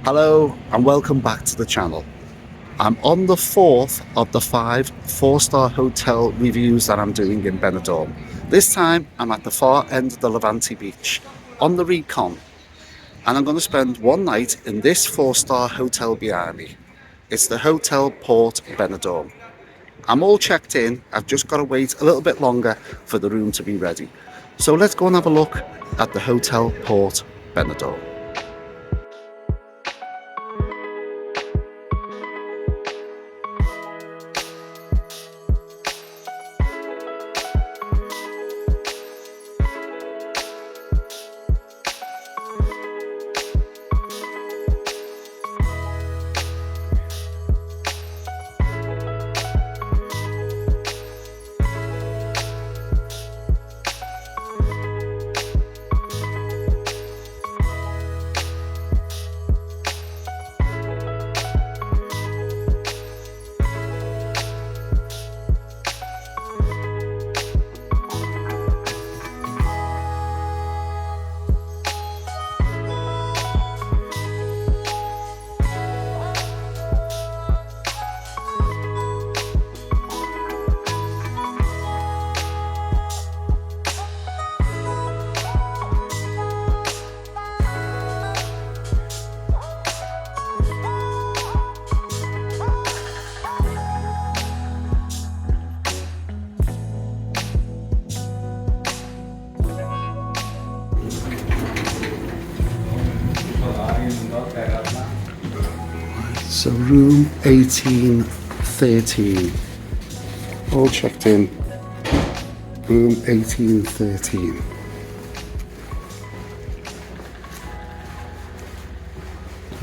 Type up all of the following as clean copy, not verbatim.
Hello and welcome back to the channel. I'm on the fourth of the 5 4-star hotel reviews that I'm doing in Benidorm. This time I'm at the far end of the Levante beach on the Recon, and I'm going to spend one night in this 4-star hotel behind me. It's the Hotel Port Benidorm. I'm all checked in. I've just got to wait a little bit longer for the room to be ready. So let's go and have a look at the Hotel Port Benidorm. So room 1813, all checked in, room 1813.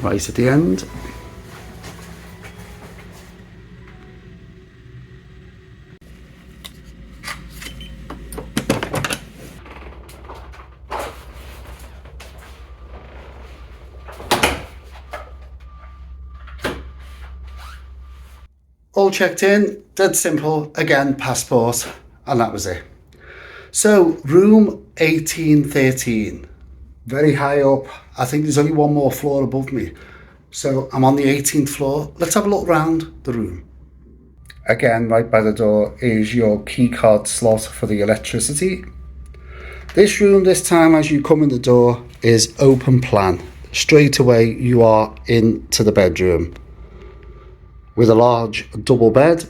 Right at the end. All checked in, dead simple, again passport, and that was it. So room 1813, very high up. I think there's only one more floor above me. So I'm on the 18th floor. Let's have a look around the room. Again, right by the door is your key card slot for the electricity. This room this time as you come in the door is open plan. Straight away you are into the bedroom, with a large double bed.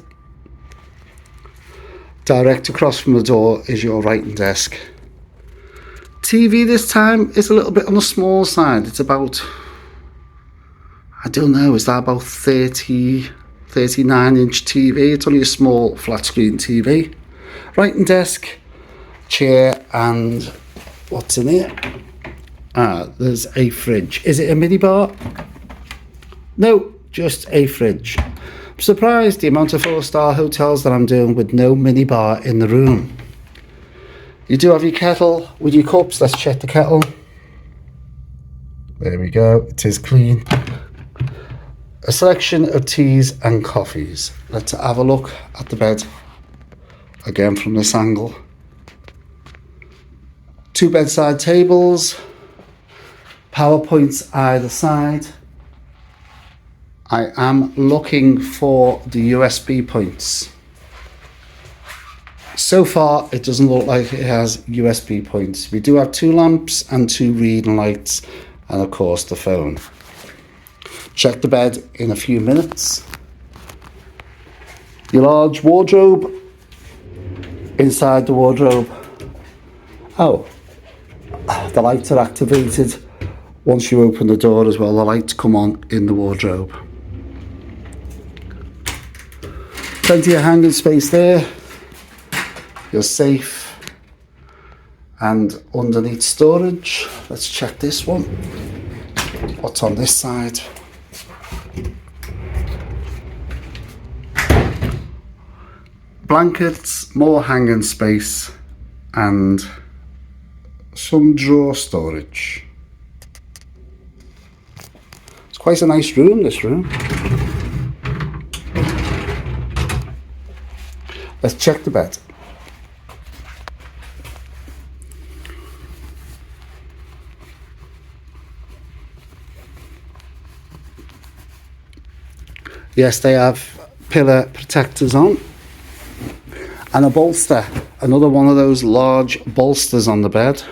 Direct across from the door is your writing desk. TV this time is a little bit on the small side. It's about, I don't know, is that about 39-inch TV? It's only a small flat screen TV. Writing desk, chair, and what's in here? There's a fridge. Is it a mini bar? No, just a fridge. I'm surprised the amount of 4-star hotels that I'm doing with no minibar in the room. You do have your kettle with your cups. Let's check the kettle. There we go, it is clean. A selection of teas and coffees. Let's have a look at the bed again from this angle. 2 bedside tables, power points either side. I am looking for the USB points. So far, it doesn't look like it has USB points. We do have 2 lamps and 2 reading lights, and of course the phone. Check the bed in a few minutes. Your large wardrobe. Inside the wardrobe. Oh, the lights are activated once you open the door as well. The lights come on in the wardrobe. Plenty of hanging space there. You're safe. And underneath storage, let's check this one. What's on this side? Blankets, more hanging space, and some drawer storage. It's quite a nice room, this room. Let's check the bed. Yes, they have pillow protectors on. And a bolster, another one of those large bolsters on the bed.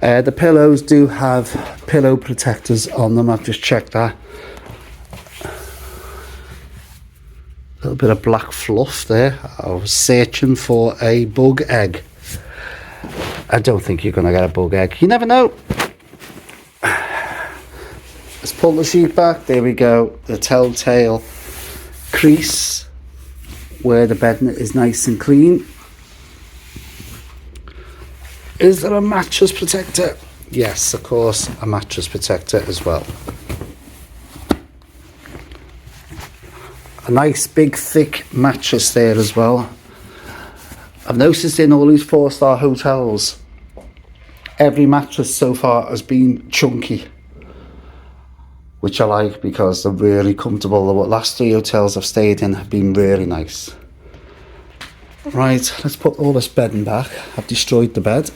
The pillows do have pillow protectors on them, I've just checked that. A little bit of black fluff there. I was searching for a bug egg. I don't think you're going to get a bug egg. You never know. Let's pull the sheet back. There we go. The telltale crease where the bed is nice and clean. Is there a mattress protector? Yes, of course, a mattress protector as well. A nice big thick mattress there as well. I've noticed in all these 4-star hotels, every mattress so far has been chunky, which I like because they're really comfortable. The last 3 hotels I've stayed in have been really nice. Right, let's put all this bedding back. I've destroyed the bed.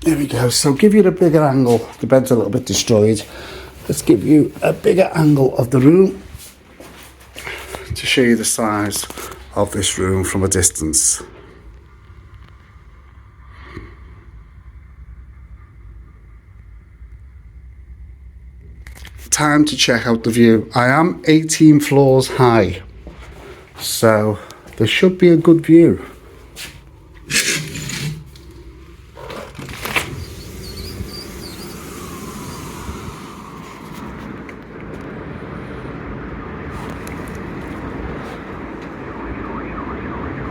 There we go. So give you a bigger angle. The bed's a little bit destroyed. Let's give you a bigger angle of the room to show you the size of this room from a distance. Time to check out the view. I am 18 floors high, so there should be a good view.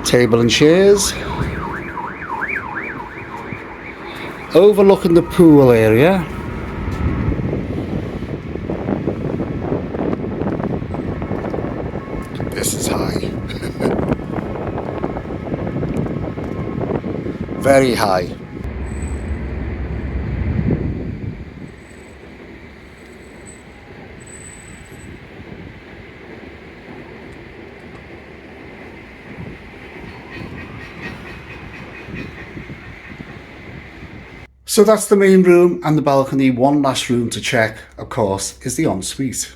Table and chairs, overlooking the pool area. This is high. Very high. So that's the main room and the balcony. One last room to check, of course, is the ensuite.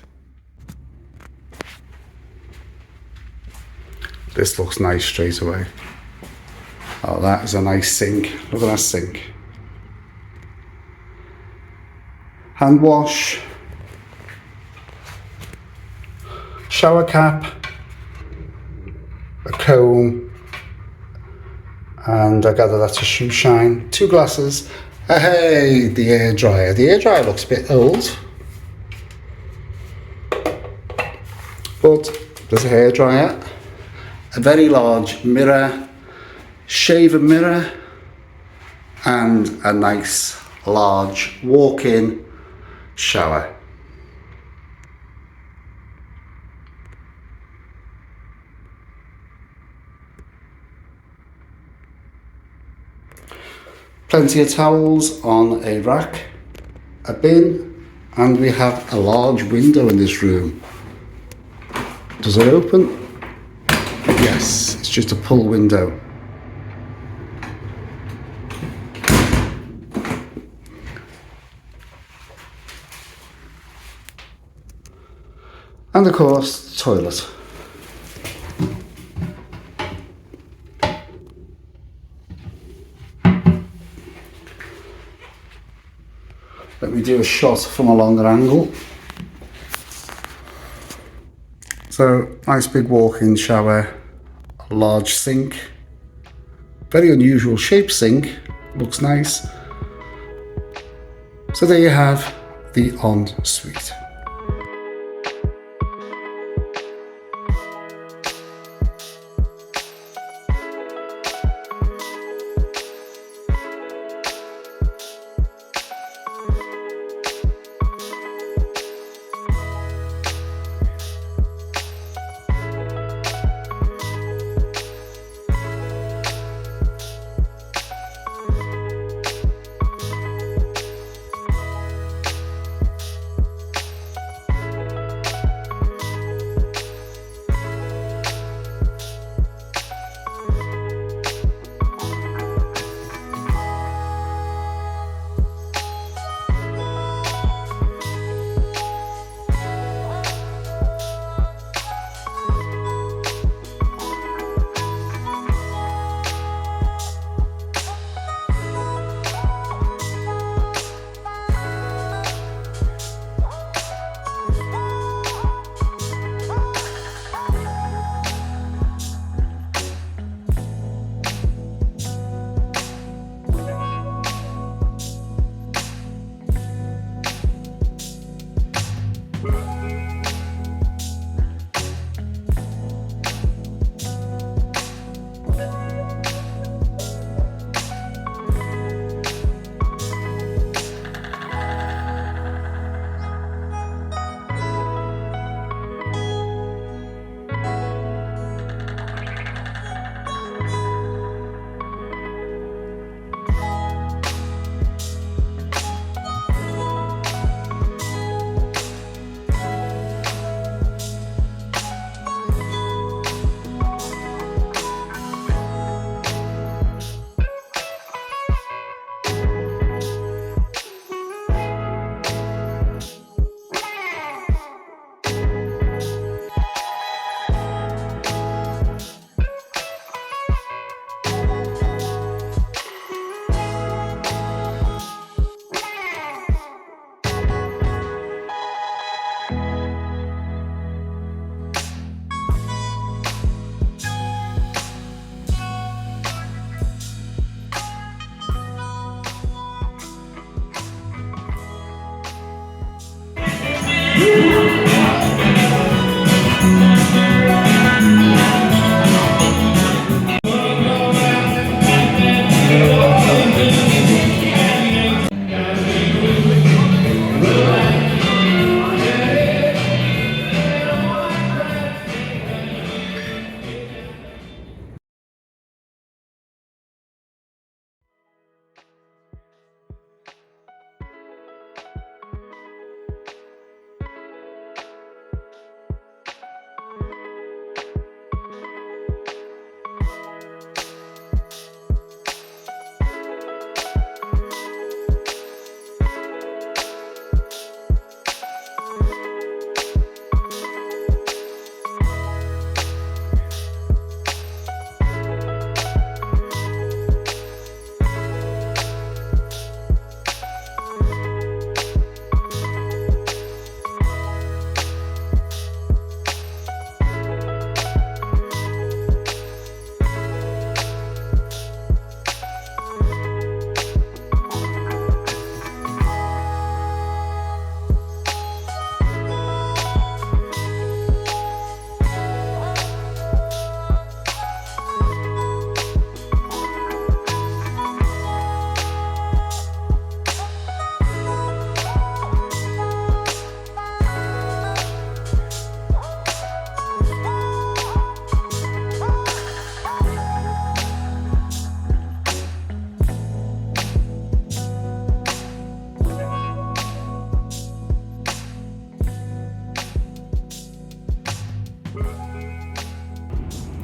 This looks nice straight away. Oh, that is a nice sink. Look at that sink. Hand wash. Shower cap. A comb. And I gather that's a shoe shine. 2 glasses. Hey, the air dryer. The air dryer looks a bit old, but there's a hair dryer, a very large mirror, shaver mirror, and a nice large walk-in shower. Plenty of towels on a rack, a bin, and we have a large window in this room. Does it open? Yes, it's just a pull window. And of course, the toilet. Let me do a shot from a longer angle. So, nice big walk-in shower, a large sink, very unusual shaped sink, looks nice. So there you have the ensuite.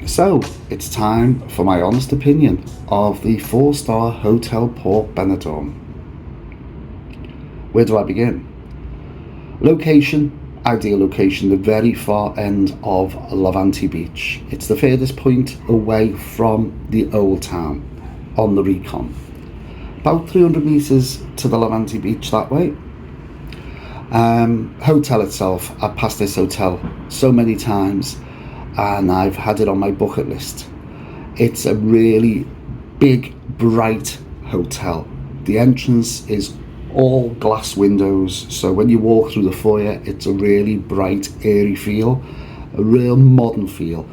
So it's time for my honest opinion of the 4-star Hotel Port Benidorm. Where do I begin? Location, ideal location, the very far end of Levanti Beach. It's the furthest point away from the old town on the Recon. About 300 metres to the Levanti Beach that way. Hotel itself, I've passed this hotel so many times and I've had it on my bucket list. It's a really big, bright hotel. The entrance is all glass windows, so when you walk through the foyer, it's a really bright, airy feel, a real modern feel.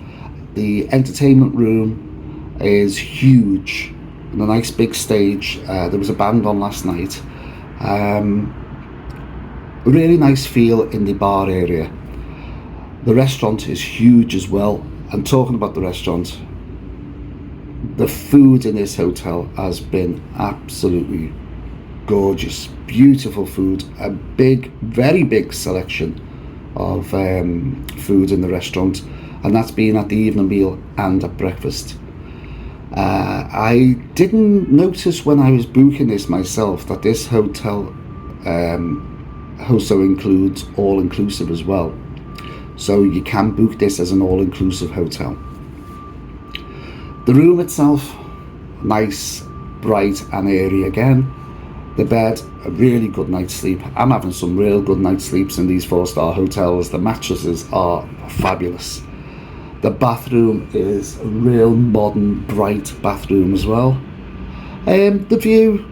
The entertainment room is huge, and a nice big stage. There was a band on last night. Really nice feel in the bar area. The restaurant is huge as well, and talking about the restaurant, the food in this hotel has been absolutely gorgeous, beautiful food, a big, very big selection of food in the restaurant, and that's been at the evening meal and at breakfast. I didn't notice when I was booking this myself that this hotel also includes all-inclusive as well, so you can book this as an all-inclusive hotel. The room itself, nice, bright and airy again. The bed, a really good night's sleep. I'm having some real good night's sleeps in these 4-star hotels. The mattresses are fabulous. The bathroom is a real modern, bright bathroom as well. The view,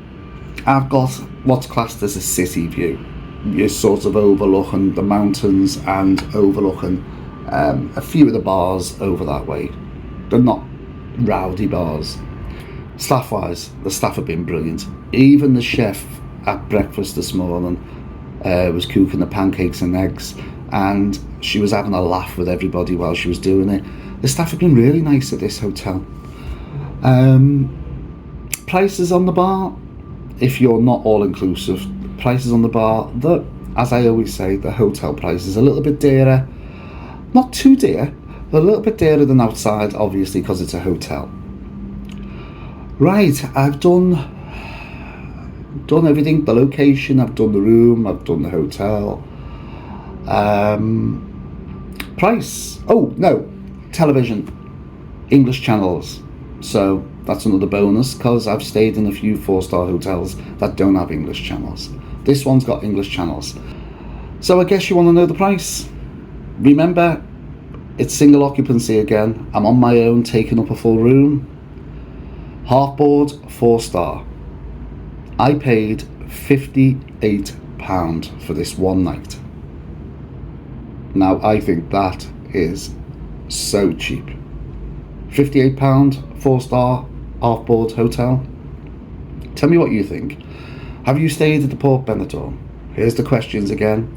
I've got what's classed as a city view. You're sort of overlooking the mountains and overlooking a few of the bars over that way. They're not rowdy bars. Staff wise, the staff have been brilliant. Even the chef at breakfast this morning was cooking the pancakes and eggs, and she was having a laugh with everybody while she was doing it. The staff have been really nice at this hotel. Prices on the bar, if you're not all inclusive, prices on the bar, as I always say, the hotel price is a little bit dearer. Not too dear, but a little bit dearer than outside, obviously, because it's a hotel. Right, I've done everything, the location, I've done the room, I've done the hotel. Price, oh no, television, English channels. So that's another bonus, because I've stayed in a few 4-star hotels that don't have English channels. This one's got English channels. So I guess you want to know the price. Remember, it's single occupancy again. I'm on my own, taking up a full room. Half board, 4-star. I paid £58 for this one night. Now I think that is so cheap. £58, 4-star, half board hotel. Tell me what you think. Have you stayed at the Port Benidorm? Here's the questions again.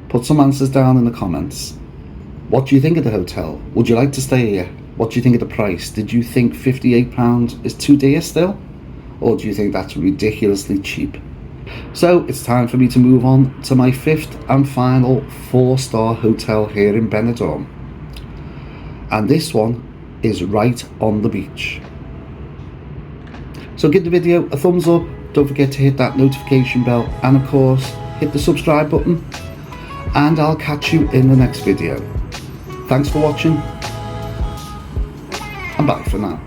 Put some answers down in the comments. What do you think of the hotel? Would you like to stay here? What do you think of the price? Did you think £58 is too dear still? Or do you think that's ridiculously cheap? So it's time for me to move on to my 5th and final 4-star hotel here in Benidorm. And this one is right on the beach. So give the video a thumbs up. Don't forget to hit that notification bell, and of course hit the subscribe button, and I'll catch you in the next video. Thanks for watching, and bye for now.